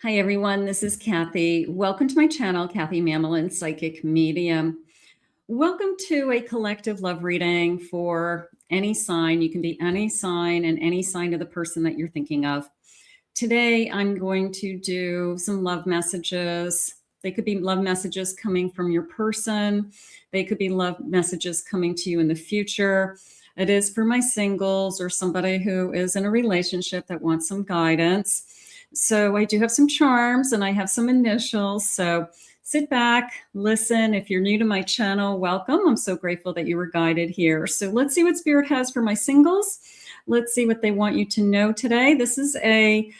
Hi everyone, this is Kathy. Welcome to my channel, Kathy Mamelin, Psychic Medium. Welcome to a collective love reading for any sign. You can be any sign and any sign of the person that you're thinking of. Today, I'm going to do some love messages. They could be love messages coming from your person. They could be love messages coming to you in the future. It is for my singles or somebody who is in a relationship that wants some guidance. So I do have some charms and I have some initials. So sit back, listen. If you're new to my channel, welcome. I'm so grateful that you were guided here. So let's see what Spirit has for my singles. Let's see what they want you to know today. This is a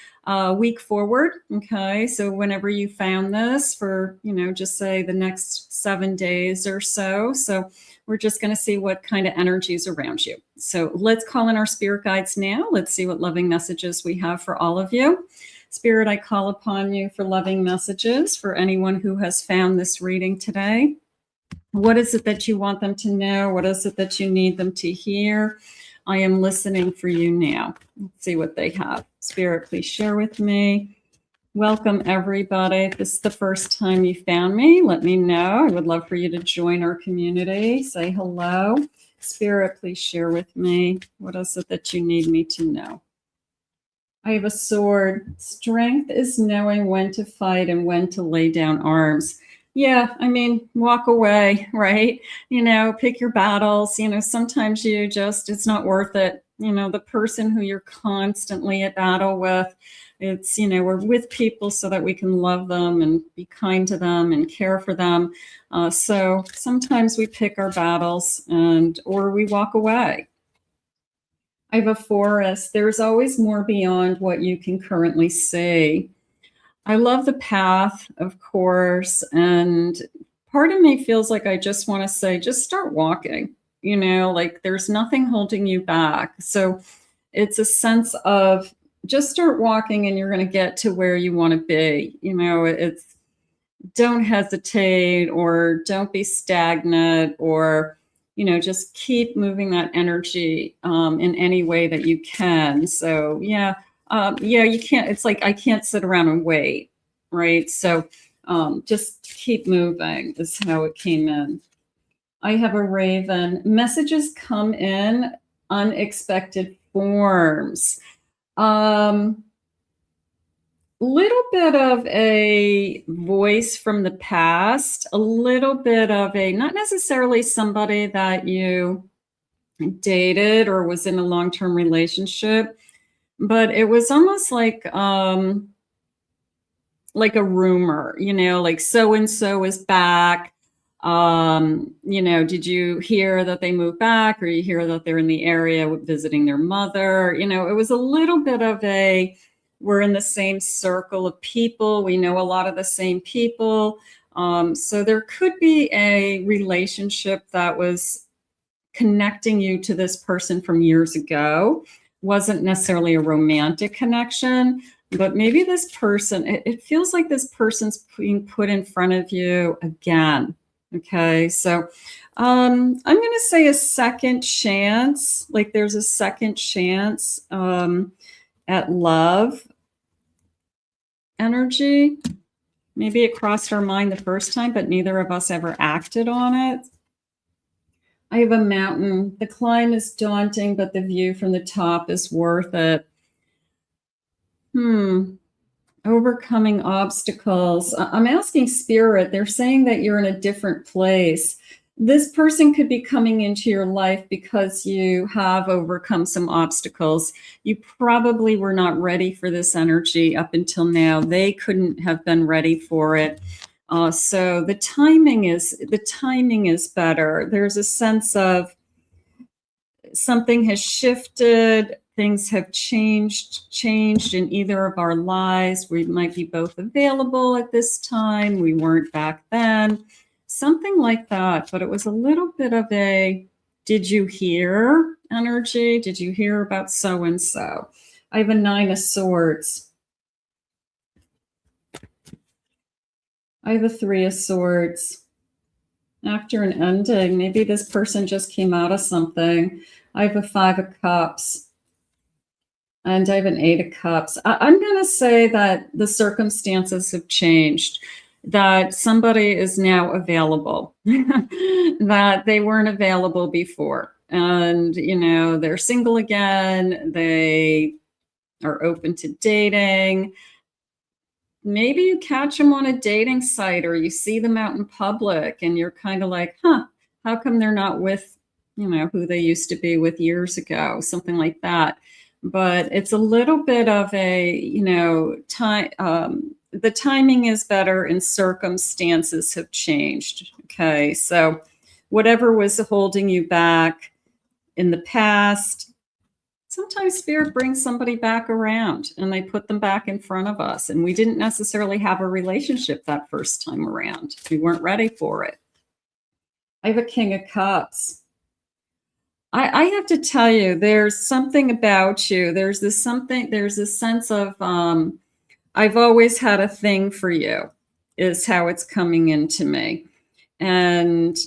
week forward. Okay. So whenever you found this for, just say the next 7 days or so. So we're just going to see what kind of energy is around you. So let's call in our spirit guides now. Let's see what loving messages we have for all of you. Spirit, I call upon you for loving messages for anyone who has found this reading today. What is it that you want them to know? What is it that you need them to hear? I am listening for you now. Let's see what they have. Spirit, please share with me. Welcome, everybody. If this is the first time you found me, let me know. I would love for you to join our community. Say hello. Spirit, please share with me. What is it that you need me to know? I have a sword. Strength is knowing when to fight and when to lay down arms. Yeah, walk away, right? Pick your battles. Sometimes it's not worth it. The person who you're constantly at battle with, we're with people so that we can love them and be kind to them and care for them. So sometimes we pick our battles or we walk away. I have a forest. There's always more beyond what you can currently see. I love the path, of course, and part of me feels like I just want to say, just start walking, like there's nothing holding you back. So it's a sense of just start walking and you're going to get to where you want to be. It's don't hesitate or don't be stagnant or just keep moving that energy in any way that you can. So you can't, it's like, I can't sit around and wait. Right. So just keep moving is how it came in. I have a raven. Messages come in unexpected forms. Little bit of a voice from the past, a little bit of not necessarily somebody that you dated or was in a long-term relationship, but it was almost like a rumor, like so-and-so is back. Did you hear that they moved back or you hear that they're in the area visiting their mother? It was a little bit of we're in the same circle of people. We know a lot of the same people. So there could be a relationship that was connecting you to this person from years ago. Wasn't necessarily a romantic connection, but maybe this person, it feels like this person's being put in front of you again. Okay, so I'm going to say a second chance, like there's a second chance at love energy. Maybe it crossed our mind the first time, but neither of us ever acted on it. I have a mountain. The climb is daunting, but the view from the top is worth it. Overcoming obstacles. I'm asking Spirit, they're saying that you're in a different place. This person could be coming into your life because you have overcome some obstacles. You probably were not ready for this energy up until now. They couldn't have been ready for it. So the timing is better. There's a sense of something has shifted. Things have changed in either of our lives. We might be both available at this time. We weren't back then. Something like that. But it was a little bit of a, did you hear energy? Did you hear about so-and-so? I have a 9 of Swords. I have a 3 of Swords. After an ending, maybe this person just came out of something. I have a 5 of Cups. And I have an 8 of Cups. I'm going to say that the circumstances have changed, that somebody is now available, that they weren't available before. And, they're single again. They are open to dating. Maybe you catch them on a dating site or you see them out in public and you're kind of like, how come they're not with, who they used to be with years ago, something like that. But it's a little bit of a, time. The timing is better and circumstances have changed. Okay. So whatever was holding you back in the past, sometimes Spirit brings somebody back around and they put them back in front of us. And we didn't necessarily have a relationship that first time around. We weren't ready for it. I have a King of Cups. I have to tell you, there's something about you. There's a sense of, I've always had a thing for you, is how it's coming into me. And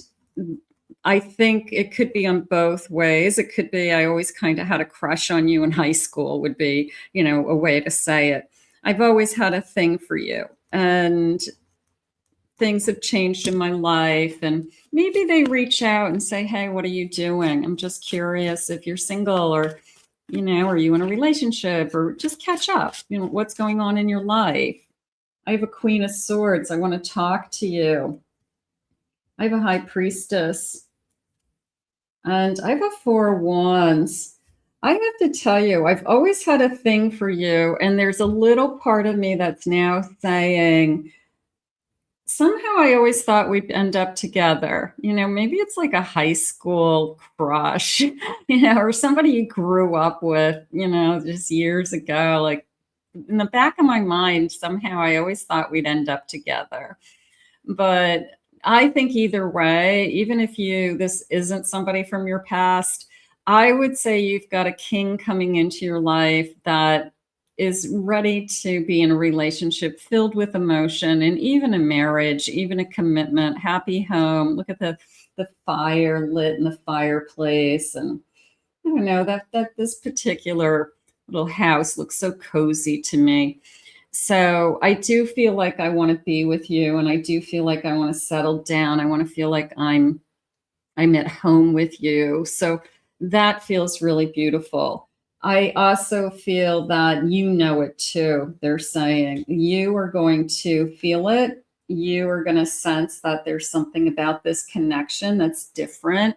I think it could be on both ways. It could be, I always kind of had a crush on you in high school, would be, a way to say it. I've always had a thing for you. And things have changed in my life, and maybe they reach out and say, hey, what are you doing? I'm just curious if you're single, or, are you in a relationship, or just catch up, what's going on in your life. I have a Queen of Swords. I want to talk to you. I have a High Priestess, and I have a 4 of Wands. I have to tell you, I've always had a thing for you, and there's a little part of me that's now saying, somehow I always thought we'd end up together. Maybe it's like a high school crush, or somebody you grew up with, just years ago. Like in the back of my mind, somehow I always thought we'd end up together. But I think either way, even if this isn't somebody from your past, I would say you've got a king coming into your life that is ready to be in a relationship filled with emotion, and even a marriage, even a commitment, happy home. Look at the fire lit in the fireplace. And I don't know, that this particular little house looks so cozy to me. So I do feel like I want to be with you, and I do feel like I want to settle down. I want to feel like I'm at home with you. So that feels really beautiful. I also feel that it too. They're saying you are going to feel it. You are going to sense that there's something about this connection that's different.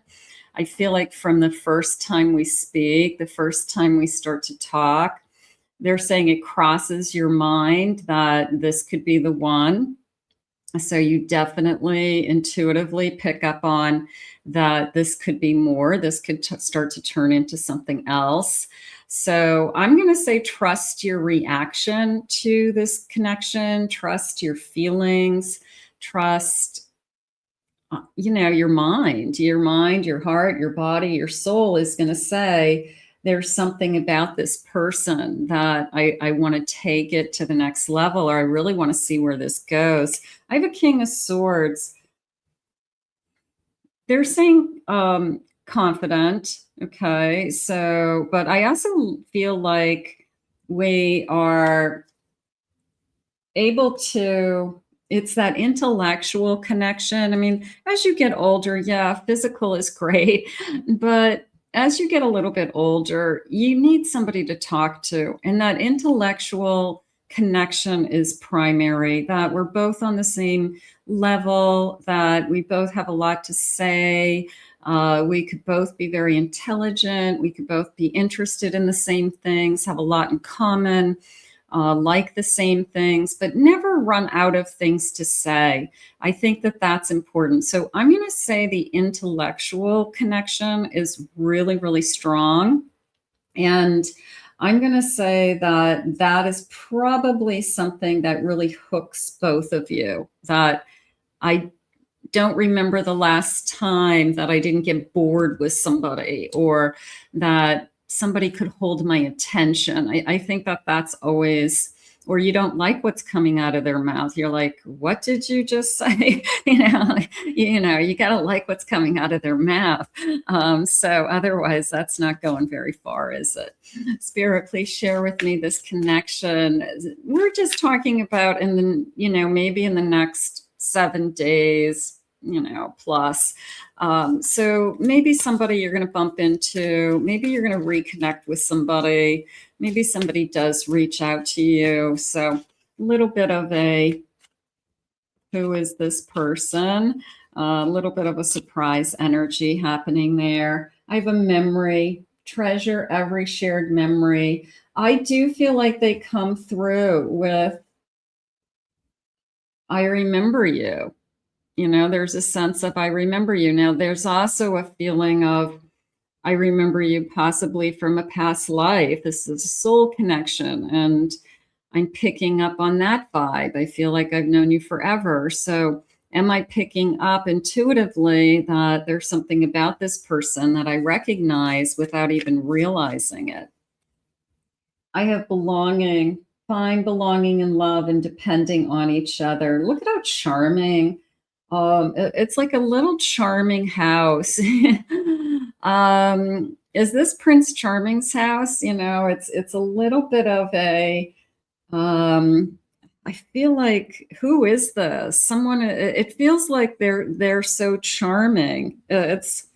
I feel like from the first time we speak, the first time we start to talk, they're saying it crosses your mind that this could be the one. So you definitely intuitively pick up on that this could be more. This could start to turn into something else. So I'm going to say trust your reaction to this connection, trust your feelings, trust, your mind, your heart, your body, your soul is going to say, there's something about this person that I want to take it to the next level, or I really want to see where this goes. I have a King of Swords. They're saying confident. Okay. So, but I also feel like we are able to, it's that intellectual connection. I mean, as you get older, yeah, physical is great, but as you get a little bit older, you need somebody to talk to. And that intellectual connection is primary, that we're both on the same level, that we both have a lot to say. We could both be very intelligent. We could both be interested in the same things, have a lot in common, like the same things, but never run out of things to say. I think that that's important. So I'm going to say the intellectual connection is really, really strong. And I'm going to say that that is probably something that really hooks both of you, that I don't remember the last time that I didn't get bored with somebody, or that somebody could hold my attention. I think that that's always or you don't like what's coming out of their mouth. You're like, what did you just say? You got to like what's coming out of their mouth. So otherwise that's not going very far, is it? Spirit, please share with me this connection. We're just talking about maybe in the next 7 days, plus. So maybe somebody you're going to bump into, maybe you're going to reconnect with somebody, maybe somebody does reach out to you. So a little bit of who is this person? A little bit of a surprise energy happening there. I have a memory, treasure every shared memory. I do feel like they come through with, I remember you. There's a sense of I remember you. Now, there's also a feeling of I remember you possibly from a past life. This is a soul connection, and I'm picking up on that vibe. I feel like I've known you forever. So am I picking up intuitively that there's something about this person that I recognize without even realizing it? I have belonging, find belonging and love and depending on each other. Look at how charming. It's like a little charming house. Is this Prince Charming's house? It's a little bit of a, I feel like, who is this? Someone, it feels like they're so charming. It's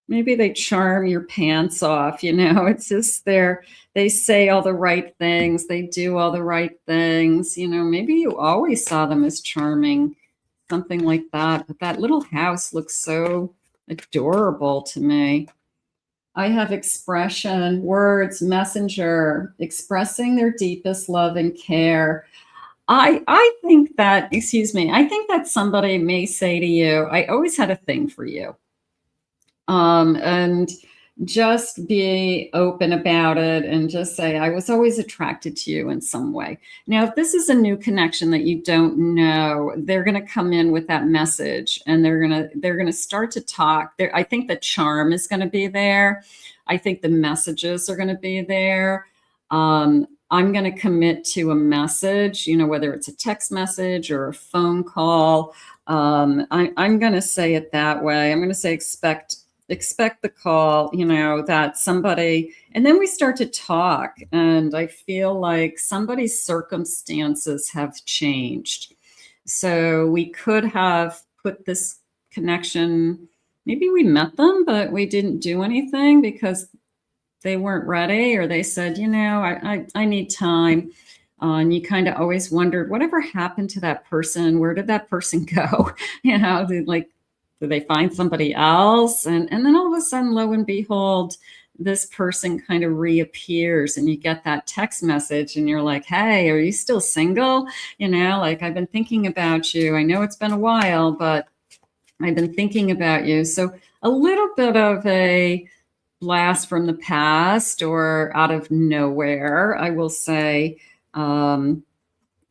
maybe they charm your pants off, it's just they say all the right things. They do all the right things. Maybe you always saw them as charming, something like that. But that little house looks so adorable to me. I have expression, words, messenger, expressing their deepest love and care. I think that, I think that somebody may say to you, I always had a thing for you. And just be open about it and just say, I was always attracted to you in some way. Now, if this is a new connection that you don't know, they're going to come in with that message and they're going to start to talk. I think the charm is going to be there. I think the messages are going to be there. I'm going to commit to a message, whether it's a text message or a phone call. I'm going to say it that way. I'm going to say expect the call, that somebody, and then we start to talk, and I feel like somebody's circumstances have changed. So we could have put this connection, maybe we met them, but we didn't do anything because they weren't ready, or they said, I need time. And you kind of always wondered, whatever happened to that person? Where did that person go? Do they find somebody else? And then all of a sudden, lo and behold, this person kind of reappears and you get that text message and you're like, hey, are you still single? I've been thinking about you. I know it's been a while, but I've been thinking about you. So a little bit of a blast from the past or out of nowhere, I will say,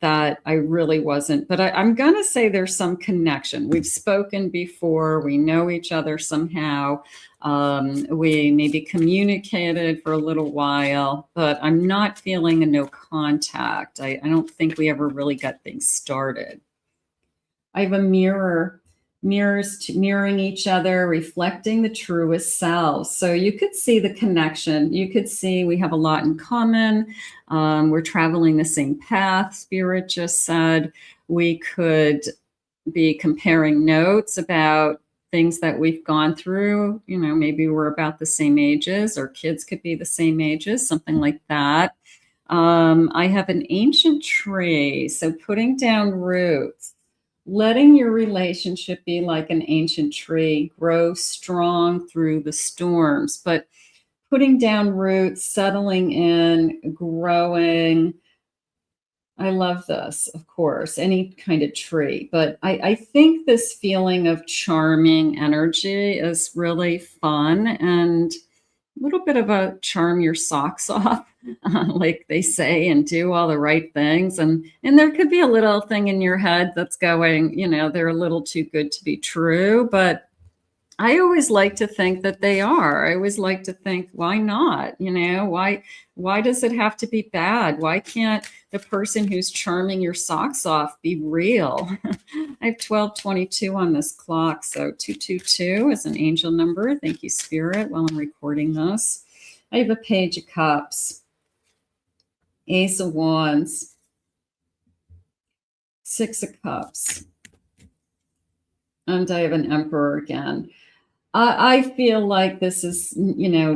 that I really wasn't, but I'm going to say there's some connection. We've spoken before. We know each other somehow. We maybe communicated for a little while, but I'm not feeling a no contact. I don't think we ever really got things started. I have a mirror, mirrors mirroring each other, reflecting the truest selves. So you could see the connection. You could see we have a lot in common. We're traveling the same path. Spirit just said we could be comparing notes about things that we've gone through. Maybe we're about the same ages, or kids could be the same ages, something like that. I have an ancient tree. So putting down roots, letting your relationship be like an ancient tree, grow strong through the storms, but putting down roots, settling in, growing. I love this, of course, any kind of tree. But I think this feeling of charming energy is really fun, and a little bit of a charm your socks off, like they say, and do all the right things. And there could be a little thing in your head that's going, they're a little too good to be true. But I always like to think that they are. I always like to think, why not? You know, why does it have to be bad? Why can't the person who's charming your socks off be real? I have 1222 on this clock, so 222 is an angel number. Thank you, Spirit, while I'm recording this. I have a Page of Cups, Ace of Wands, Six of Cups, and I have an Emperor again. I feel like this is, you know,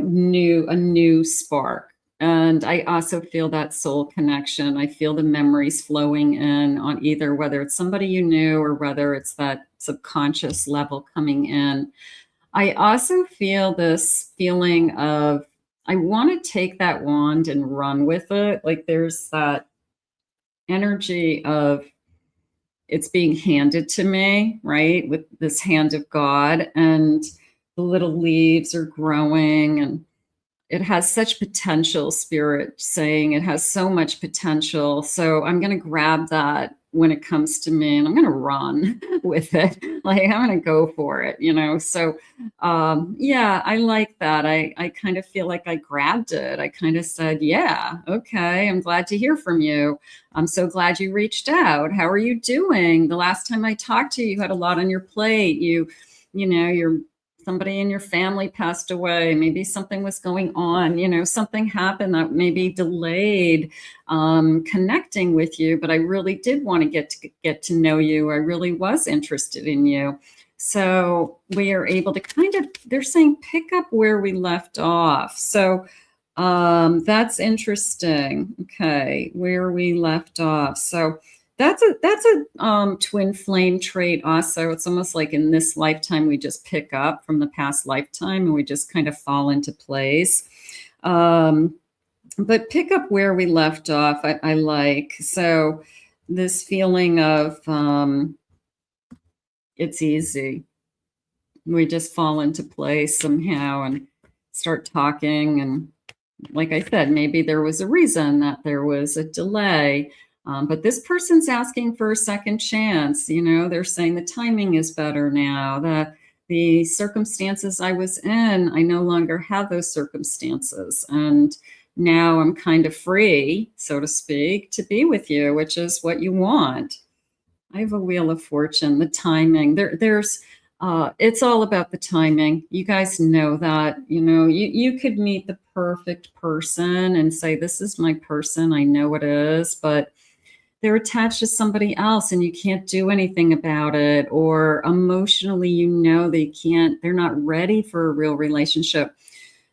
a new spark. And I also feel that soul connection. I feel the memories flowing in on either whether it's somebody you knew or whether it's that subconscious level coming in. I also feel this feeling of, I want to take that wand and run with it. Like there's that energy of it's being handed to me, right? With this hand of God, and the little leaves are growing, and it has such potential. Spirit saying it has so much potential. So I'm going to grab that when it comes to me, and I'm going to run with it. Like I'm going to go for it, you know? So yeah, I like that. I kind of feel like I grabbed it. I kind of said, yeah, okay. I'm glad to hear from you. I'm so glad you reached out. How are you doing? The last time I talked to you, you had a lot on your plate. You know, somebody in your family passed away. Maybe something was going on, you know, something happened that maybe delayed connecting with you, but I really did want to get to know you. I really was interested in you. So we are able to kind of, they're saying, pick up where we left off. So that's interesting. Okay, where we left off. So that's a twin flame trait also. It's almost like in this lifetime we just pick up from the past lifetime and we just kind of fall into place. But pick up where we left off, I like. So this feeling of it's easy. We just fall into place somehow and start talking. And like I said, maybe there was a reason that there was a delay. But this person's asking for a second chance. You know, they're saying the timing is better now. The circumstances I was in, I no longer have those circumstances. And now I'm kind of free, so to speak, to be with you, which is what you want. I have a Wheel of Fortune, the timing. There's it's all about the timing. You guys know that. You know, you could meet the perfect person and say, this is my person, I know it is, but they're attached to somebody else and you can't do anything about it. Or emotionally, you know, they're not ready for a real relationship.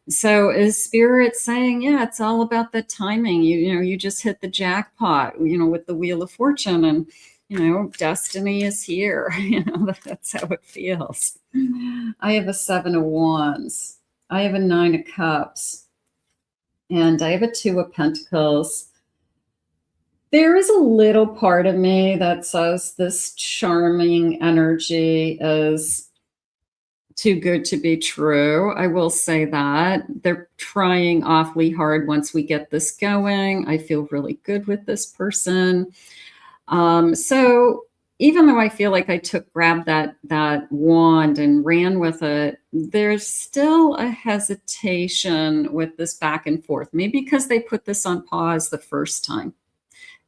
So is Spirit saying, yeah, it's all about the timing. You know, you just hit the jackpot, you know, with the Wheel of Fortune, and you know, destiny is here. You know, that's how it feels. I have a Seven of Wands. I have a Nine of Cups. And I have a Two of Pentacles. There is a little part of me that says this charming energy is too good to be true. I will say that. They're trying awfully hard once we get this going. I feel really good with this person. So even though I feel like I grabbed that wand and ran with it, there's still a hesitation with this back and forth. Maybe because they put this on pause the first time.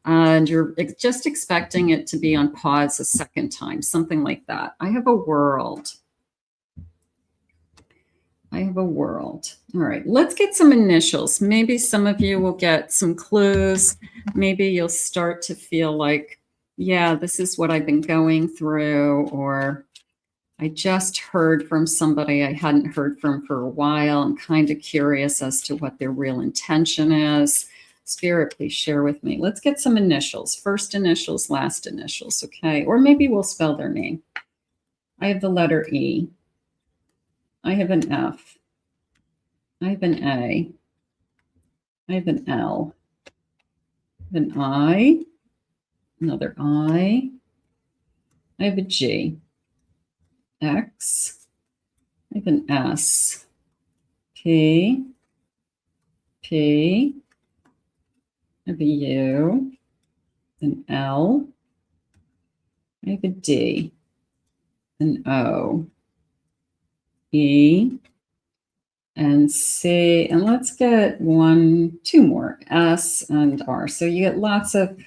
And you're just expecting it to be on pause a second time, something like that. I have a World. I have a World. All right, let's get some initials. Maybe some of you will get some clues. Maybe you'll start to feel like, yeah, this is what I've been going through, or I just heard from somebody I hadn't heard from for a while. I'm kind of curious as to what their real intention is. Spirit, please share with me. Let's get some initials. First initials, last initials, okay? Or maybe we'll spell their name. I have the letter E. I have an F. I have an A. I have an L. I have an I. Another I. I have a G. X. I have an S. P. P. I have a U. An L. I have a D. An O. E, and C, and let's get two more, S and R. So you get lots of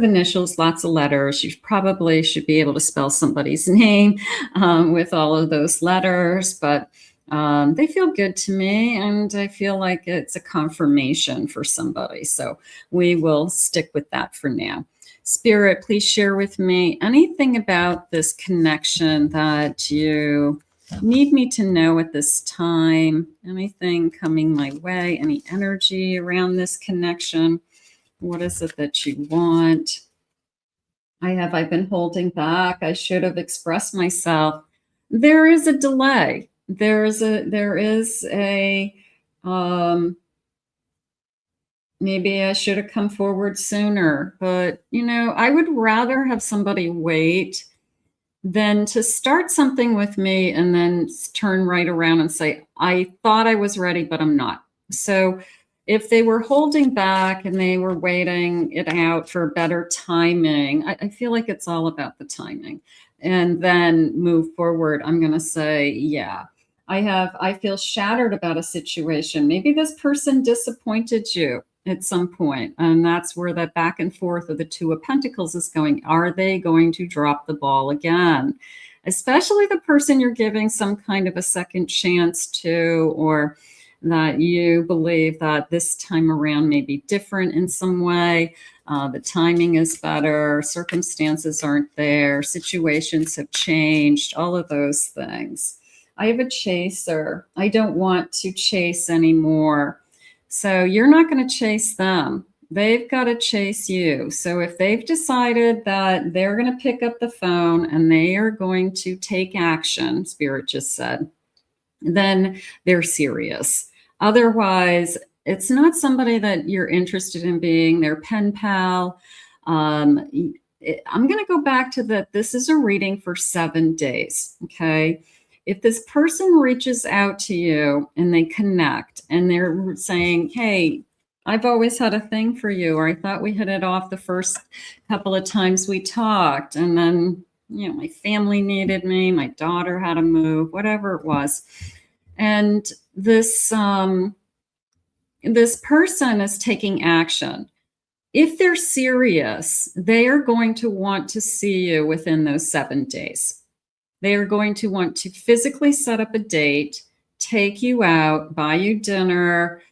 initials, lots of letters. You probably should be able to spell somebody's name with all of those letters, but they feel good to me, and I feel like it's a confirmation for somebody. So we will stick with that for now. Spirit, please share with me anything about this connection that you need me to know at this time. Anything coming my way, any energy around this connection? What is it that you want? I've been holding back. I should have expressed myself. There is a delay. There is a maybe I should have come forward sooner, but I would rather have somebody wait than to start something with me and then turn right around and say, I thought I was ready, but I'm not. So if they were holding back and they were waiting it out for better timing, I feel like it's all about the timing. And then move forward, I'm going to say, yeah, I feel shattered about a situation. Maybe this person disappointed you at some point, and that's where that back and forth of the Two of Pentacles is going. Are they going to drop the ball again? Especially the person you're giving some kind of a second chance to, or that you believe that this time around may be different in some way. The timing is better, circumstances aren't there, situations have changed, all of those things. I have a chaser. I don't want to chase anymore. So you're not going to chase them. They've got to chase you. So if they've decided that they're going to pick up the phone and they are going to take action, Spirit just said, then they're serious. Otherwise, it's not somebody that you're interested in being their pen pal. I'm going to go back to that. This is a reading for 7 days. Okay. If this person reaches out to you and they connect and they're saying, hey, I've always had a thing for you, or I thought we hit it off the first couple of times we talked, and then, my family needed me, my daughter had to move, whatever it was. And this person is taking action. If they're serious, they are going to want to see you within those 7 days. They are going to want to physically set up a date, take you out, buy you dinner,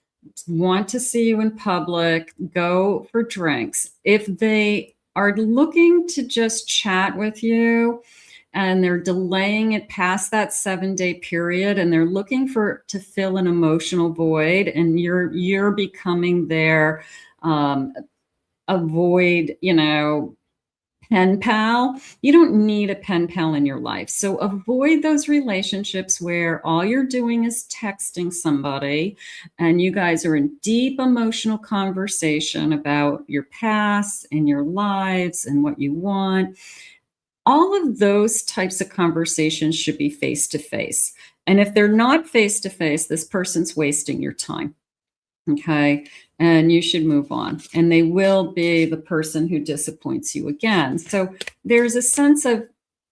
want to see you in public, go for drinks. If they are looking to just chat with you and they're delaying it past that 7-day period and they're looking to fill an emotional void, and you're becoming their avoid, pen pal. You don't need a pen pal in your life. So avoid those relationships where all you're doing is texting somebody and you guys are in deep emotional conversation about your past and your lives and what you want. All of those types of conversations should be face to face. And if they're not face to face, this person's wasting your time. Okay. And you should move on. And they will be the person who disappoints you again. So there's a sense of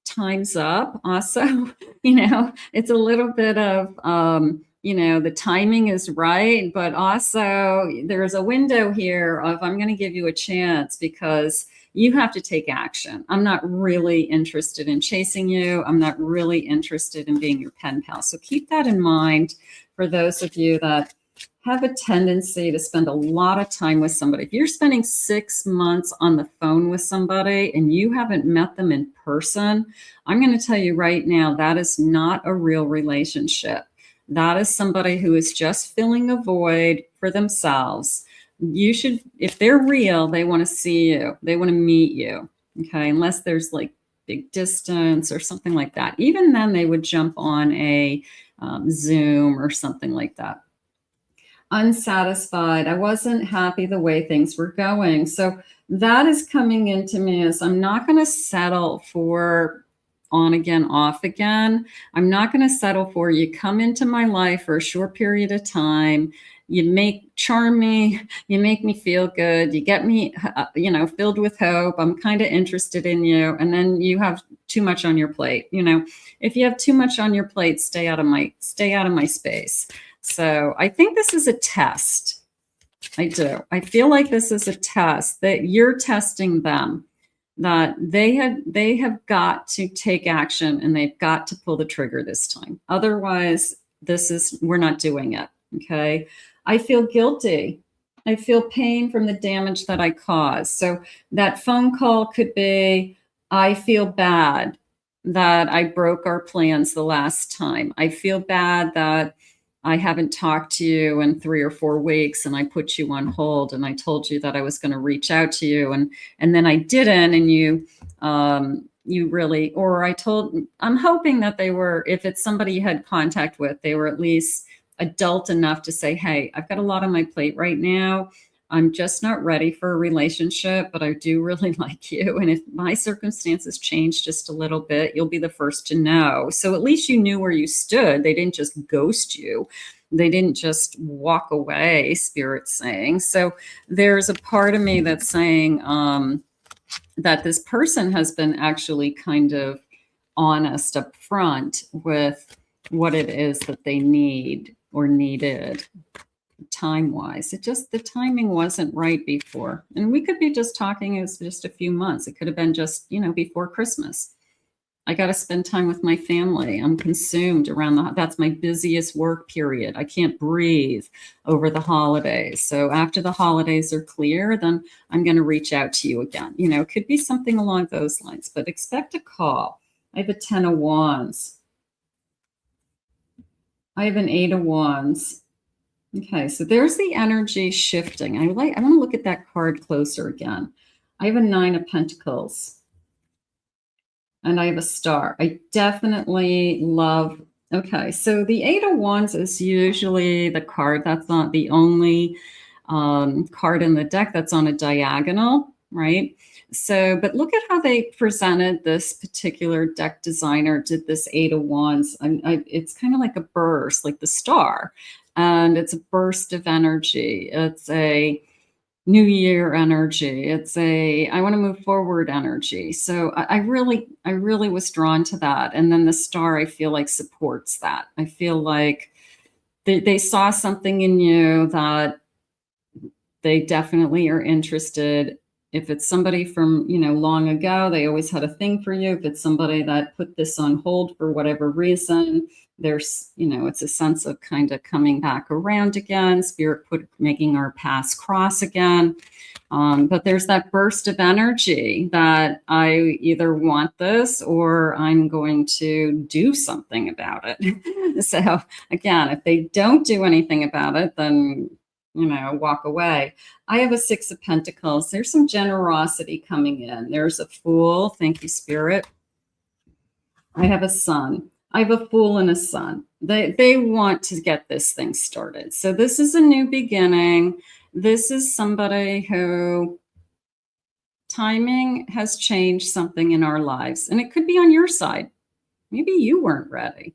time's up. Also, it's a little bit of, the timing is right, but also there's a window here of I'm going to give you a chance because you have to take action. I'm not really interested in chasing you. I'm not really interested in being your pen pal. So keep that in mind for those of you that have a tendency to spend a lot of time with somebody. If you're spending 6 months on the phone with somebody and you haven't met them in person, I'm going to tell you right now, that is not a real relationship. That is somebody who is just filling a void for themselves. You should, if they're real, they want to see you. They want to meet you. Okay. Unless there's like big distance or something like that. Even then they would jump on a Zoom or something like that. Unsatisfied. I wasn't happy the way things were going. So that is coming into me as I'm not going to settle for on again, off again. I'm not going to settle for you come into my life for a short period of time. you charm me, you make me feel good, you get me, filled with hope. I'm kind of interested in you. And then you have too much on your plate. If you have too much on your plate, stay out of my space. So I think this is a test. I do. I feel like this is a test that you're testing them, that they have got to take action and they've got to pull the trigger this time. Otherwise, we're not doing it. Okay. I feel guilty. I feel pain from the damage that I caused. So that phone call could be, I feel bad that I broke our plans the last time. I feel bad that I haven't talked to you in 3 or 4 weeks and I put you on hold and I told you that I was going to reach out to you and then I didn't, and you really, or I'm hoping that they were, if it's somebody you had contact with, they were at least adult enough to say, hey, I've got a lot on my plate right now. I'm just not ready for a relationship, but I do really like you. And if my circumstances change just a little bit, you'll be the first to know. So at least you knew where you stood. They didn't just ghost you. They didn't just walk away, Spirit's saying. So there's a part of me that's saying that this person has been actually kind of honest up front with what it is that they need or needed. Time-wise, the timing wasn't right before. And we could be just talking as just a few months. It could have been just, before Christmas. I got to spend time with my family. I'm consumed that's my busiest work period. I can't breathe over the holidays. So after the holidays are clear, then I'm going to reach out to you again. It could be something along those lines, but expect a call. I have a 10 of Wands. I have an 8 of Wands. Okay, so there's the energy shifting. I want to look at that card closer again. I have a 9 of Pentacles. And I have a star. I definitely love. Okay, so the 8 of Wands is usually the card that's not the only card in the deck that's on a diagonal, right? So, but look at how they presented this particular deck designer did this 8 of Wands. It's kind of like a burst, like the star. And it's a burst of energy. It's a new year energy. It's I want to move forward energy. So I really was drawn to that. And then the star, I feel like, supports that. I feel like they saw something in you that they definitely are interested. If it's somebody from, long ago, they always had a thing for you. If it's somebody that put this on hold for whatever reason, there's, it's a sense of kind of coming back around again, Spirit making our paths cross again. But there's that burst of energy that I either want this or I'm going to do something about it. So again, if they don't do anything about it, then, walk away. I have a 6 of Pentacles. There's some generosity coming in. There's a Fool. Thank you, Spirit. I have a Sun. I have a Fool and a Sun. They want to get this thing started. So this is a new beginning. This is somebody who timing has changed something in our lives. And it could be on your side. Maybe you weren't ready.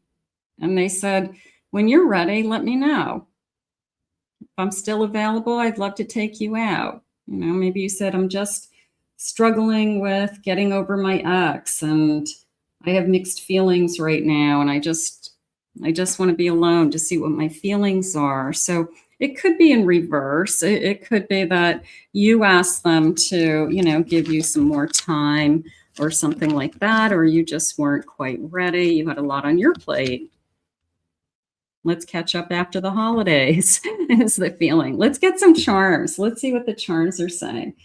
And they said, when you're ready, let me know. If I'm still available, I'd love to take you out. Maybe you said, I'm just struggling with getting over my ex and I have mixed feelings right now. And I just want to be alone to see what my feelings are. So it could be in reverse. It could be that you ask them to, give you some more time or something like that, or you just weren't quite ready. You had a lot on your plate. Let's catch up after the holidays is the feeling. Let's get some charms. Let's see what the charms are saying.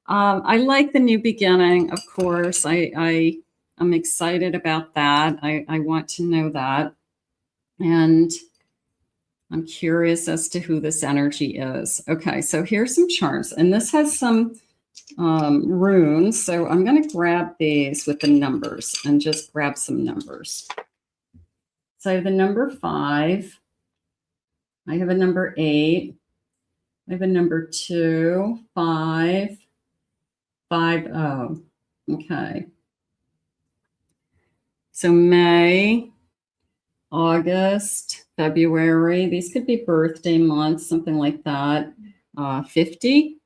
I like the new beginning, of course. I'm excited about that. I want to know that. And I'm curious as to who this energy is. Okay, so here's some charms. And this has some runes. So I'm going to grab these with the numbers and just grab some numbers. So I have the number 5. I have a number 8. I have a number 2, 5, 5, 0. Okay. So May August, February. These could be birthday months, something like that. 50.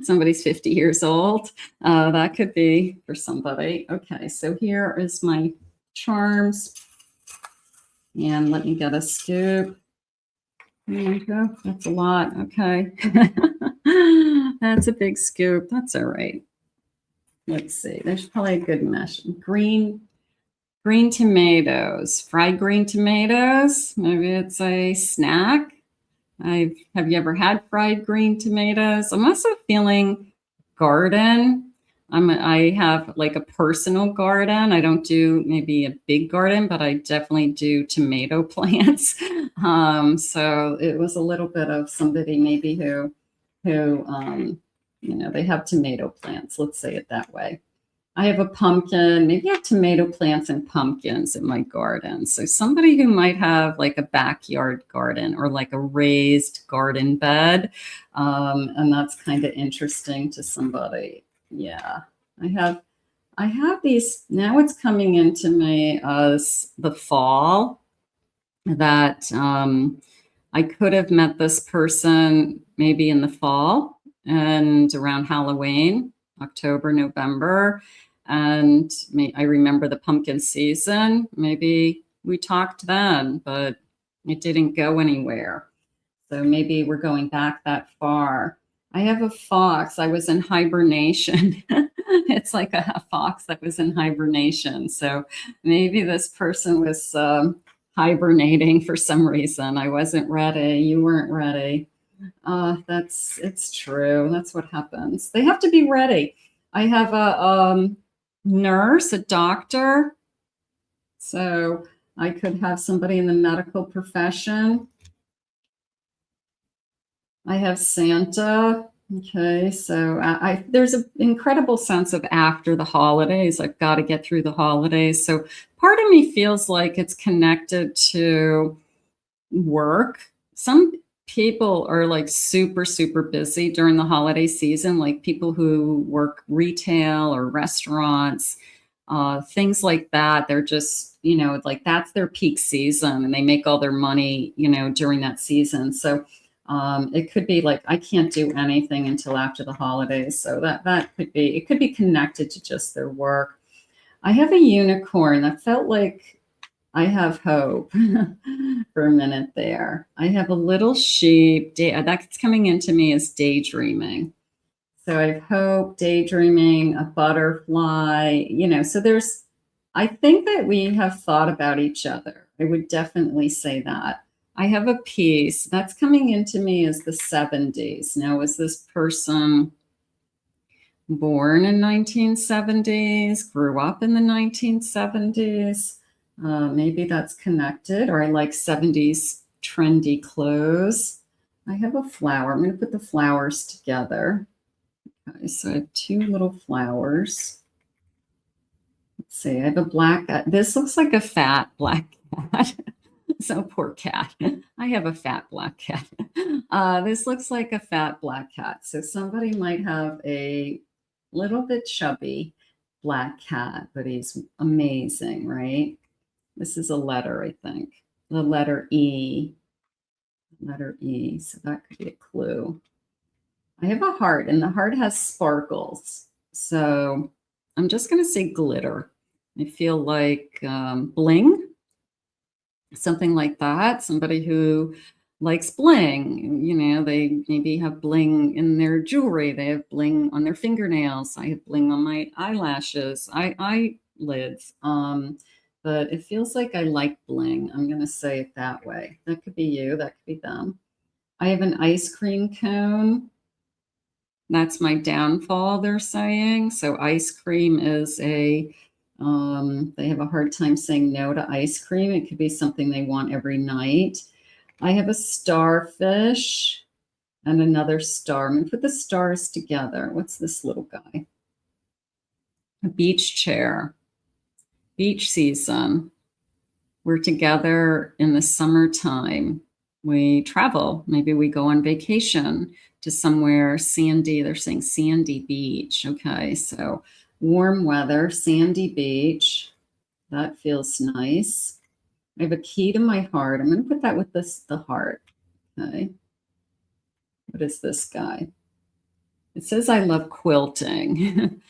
Somebody's 50 years old. That could be for somebody. Okay, so here is my charms. And let me get a scoop. There we go. That's a lot. Okay. That's a big scoop. That's all right. Let's see. There's probably a good mesh. Green tomatoes, fried green tomatoes. Maybe it's a snack. Have you ever had fried green tomatoes? I'm also feeling garden. I have like a personal garden. I don't do maybe a big garden, but I definitely do tomato plants. So it was a little bit of somebody maybe who they have tomato plants. Let's say it that way. I have a pumpkin. Maybe I have tomato plants and pumpkins in my garden. So somebody who might have like a backyard garden or like a raised garden bed. And that's kind of interesting to somebody. Yeah, I have these. Now it's coming into me as the fall that I could have met this person maybe in the fall and around Halloween, October, November. And I remember the pumpkin season. Maybe we talked then, but it didn't go anywhere. So maybe we're going back that far. I have a fox. I was in hibernation. It's like a fox that was in hibernation. So maybe this person was hibernating for some reason. I wasn't ready. You weren't ready. It's true. That's what happens. They have to be ready. I have a nurse, a doctor. So I could have somebody in the medical profession. I have Santa. Okay, so there's an incredible sense of after the holidays. I've got to get through the holidays. So part of me feels like it's connected to work. Some people are like super, super busy during the holiday season, like people who work retail or restaurants, things like that. They're just, like that's their peak season and they make all their money, during that season. So it could be like, I can't do anything until after the holidays. So that could be, it could be connected to just their work. I have a unicorn that felt like I have hope for a minute there. I have a little sheep that's coming into me as daydreaming. So I have hope, daydreaming, a butterfly, so I think that we have thought about each other. I would definitely say that. I have a piece that's coming into me as the 70s. Now, was this person born in 1970s, grew up in the 1970s? Maybe that's connected, or I like 70s trendy clothes. I have a flower. I'm going to put the flowers together. Okay, so I have two little flowers. Let's see, I have a black, this looks like a fat black cat. So poor cat. I have a fat black cat. This looks like a fat black cat. So somebody might have a little bit chubby black cat, but he's amazing, right? This is a letter, I think. The letter E. Letter E. So that could be a clue. I have a heart, and the heart has sparkles. So I'm just going to say glitter. I feel like bling. Something like that. Somebody who likes bling, they maybe have bling in their jewelry. They have bling on their fingernails. I have bling on my eyelashes, eyelids. But it feels like I like bling. I'm going to say it that way. That could be you. That could be them. I have an ice cream cone. That's my downfall, they're saying. So ice cream is they have a hard time saying no to ice cream. It could be something they want every night. I have a starfish and another star. I'm going to put the stars together. What's this little guy? A beach chair. Beach season. We're together in the summertime. We travel. Maybe we go on vacation to somewhere sandy. They're saying sandy beach. Okay, so warm weather, sandy beach. That feels nice. I have a key to my heart. I'm going to put that with the heart. Okay. What is this guy? It says I love quilting.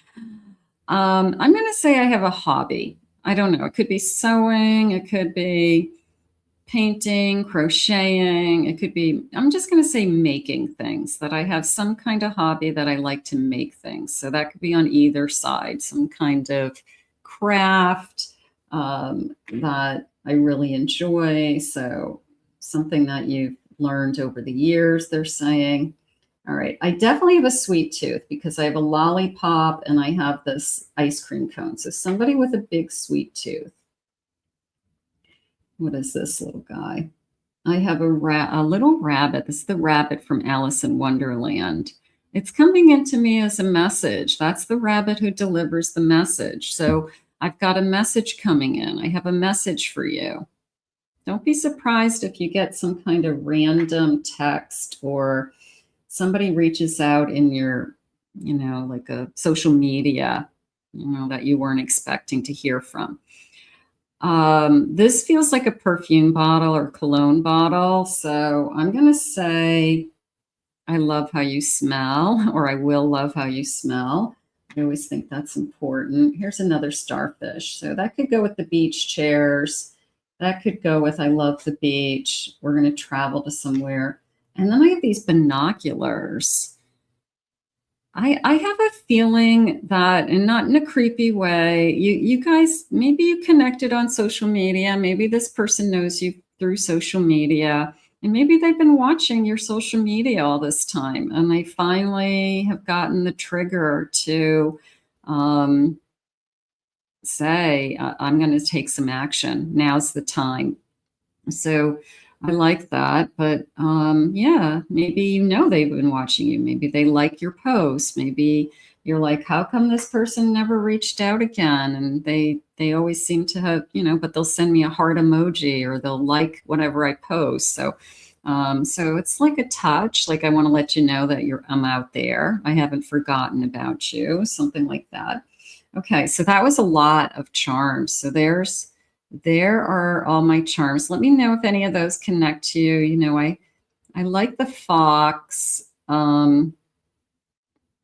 I'm going to say I have a hobby. I don't know. It could be sewing. It could be painting, crocheting. It could be, I'm just going to say making things, that I have some kind of hobby that I like to make things. So that could be on either side, some kind of craft that I really enjoy. So something that you've learned over the years, they're saying. All right, I definitely have a sweet tooth because I have a lollipop and I have this ice cream cone. So somebody with a big sweet tooth. What is this little guy? I have a little rabbit. This is the rabbit from Alice in Wonderland. It's coming into me as a message. That's the rabbit who delivers the message. So I've got a message coming in. I have a message for you. Don't be surprised if you get some kind of random text or somebody reaches out in your, like a social media, that you weren't expecting to hear from. This feels like a perfume bottle or cologne bottle. So I'm going to say, I love how you smell, or I will love how you smell. I always think that's important. Here's another starfish. So that could go with the beach chairs. That could go with I love the beach. We're going to travel to somewhere. And then I have these binoculars. I have a feeling that, and not in a creepy way, you guys, maybe you connected on social media. Maybe this person knows you through social media. And maybe they've been watching your social media all this time. And they finally have gotten the trigger to say, I'm going to take some action. Now's the time. So I like that, but yeah, maybe they've been watching you. Maybe they like your posts. Maybe you're like, how come this person never reached out again? And they always seem to have, but they'll send me a heart emoji or they'll like whatever I post. So it's like a touch, like I want to let you know that I'm out there. I haven't forgotten about you, something like that. Okay, so that was a lot of charms. So there are all my charms. Let me know if any of those connect to you. I like the fox. I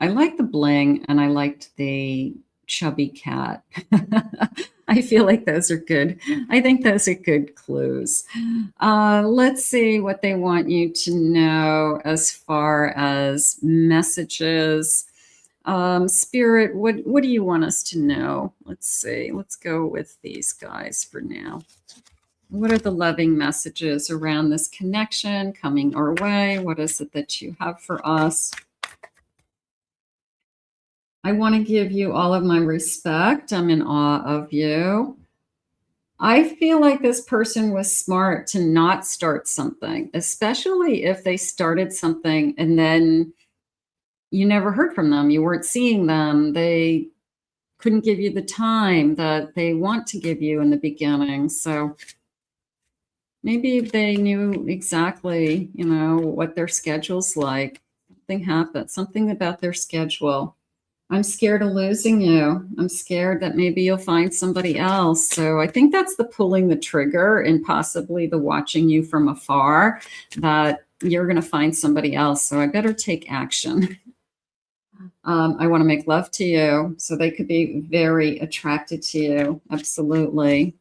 like the bling, and I liked the chubby cat. I feel like those are good. I think those are good clues. Let's see what they want you to know as far as messages. Spirit, what do you want us to know? Let's see. Let's go with these guys for now. What are the loving messages around this connection coming our way? What is it that you have for us? I want to give you all of my respect. I'm in awe of you. I feel like this person was smart to not start something, especially if they started something and then you never heard from them. You weren't seeing them. They couldn't give you the time that they want to give you in the beginning. So maybe they knew exactly, what their schedule's like. Something happened, something about their schedule. I'm scared of losing you. I'm scared that maybe you'll find somebody else. So I think that's the pulling the trigger and possibly the watching you from afar, that you're going to find somebody else. So I better take action. I want to make love to you. So they could be very attracted to you. Absolutely.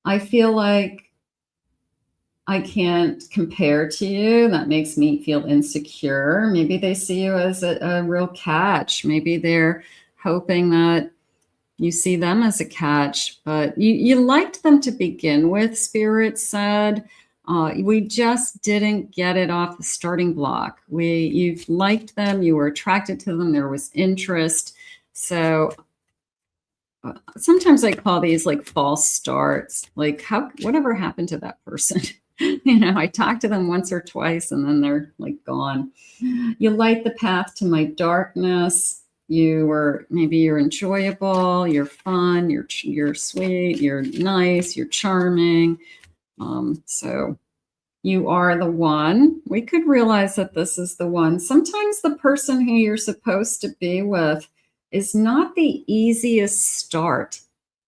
I feel like I can't compare to you. That makes me feel insecure. Maybe they see you as a real catch. Maybe they're hoping that you see them as a catch, but you liked them to begin with, Spirit said. We just didn't get it off the starting block. You've liked them, you were attracted to them, there was interest. So sometimes I call these like false starts. Like, whatever happened to that person? I talked to them once or twice and then they're like gone. You light the path to my darkness. You're enjoyable, you're fun, you're sweet, you're nice, you're charming. So you are the one. We could realize that this is the one. Sometimes the person who you're supposed to be with is not the easiest start.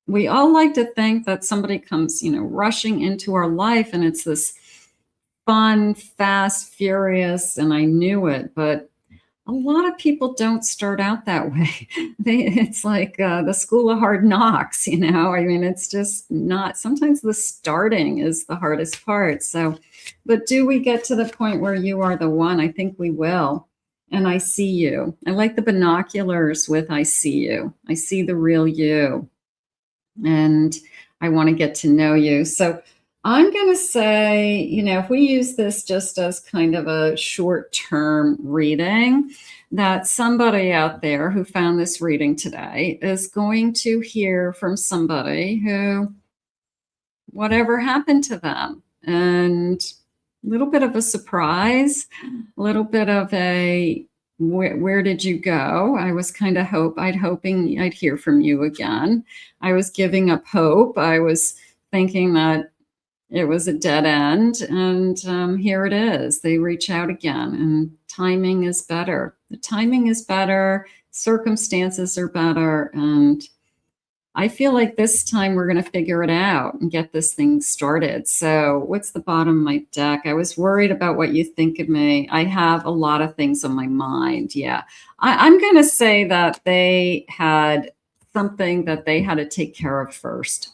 We all like to think that somebody comes, rushing into our life and it's this fun, fast, furious, and I knew it, but a lot of people don't start out that way. It's like the school of hard knocks, I mean, it's just not, sometimes the starting is the hardest part. So, but do we get to the point where you are the one? I think we will. And I see you. I like the binoculars with I see you. I see the real you. And I want to get to know you. So I'm going to say, if we use this just as kind of a short-term reading, that somebody out there who found this reading today is going to hear from somebody who, whatever happened to them, and a little bit of a surprise, a little bit of a, where did you go? I was kind of hoping I'd hear from you again. I was giving up hope. I was thinking that it was a dead end, and here it is. They reach out again, and timing is better. The timing is better. Circumstances are better, and I feel like this time we're going to figure it out and get this thing started. So what's the bottom of my deck? I was worried about what you think of me. I have a lot of things on my mind. Yeah, I'm going to say that they had something that they had to take care of first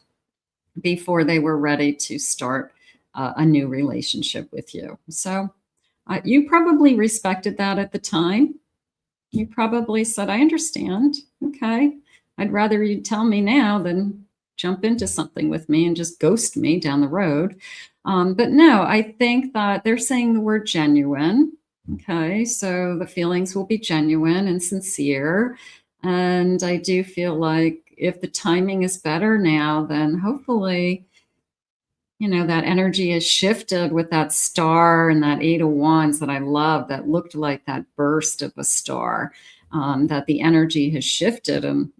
before they were ready to start a new relationship with you. So you probably respected that at the time. You probably said, I understand. Okay. I'd rather you tell me now than jump into something with me and just ghost me down the road. But no, I think that they're saying the word genuine. Okay. So the feelings will be genuine and sincere. And I do feel like if the timing is better now, then hopefully, that energy is shifted with that star and that 8 of Wands that I love, that looked like that burst of a star, that the energy has shifted and,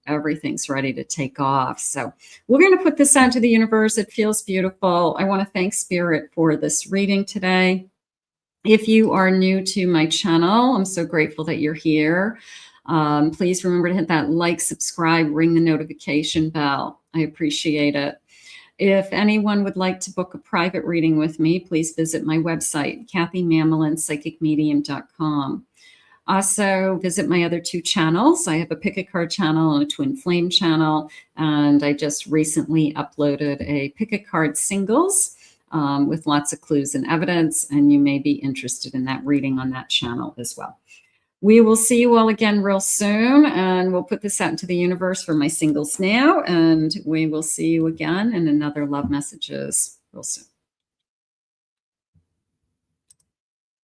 everything's ready to take off. So we're going to put this out to the universe. It feels beautiful. I want to thank Spirit for this reading today. If you are new to my channel, I'm so grateful that you're here. Please remember to hit that like, subscribe, ring the notification bell. I appreciate it. If anyone would like to book a private reading with me, please visit my website, kathymamolinspsychicmedium.com. Also, visit my other 2 channels. I have a pick a card channel and a twin flame channel, and I just recently uploaded a pick a card singles with lots of clues and evidence, and you may be interested in that reading on that channel as well. We will see you all again real soon, and we'll put this out into the universe for my singles now, and we will see you again in another Love Messages real soon.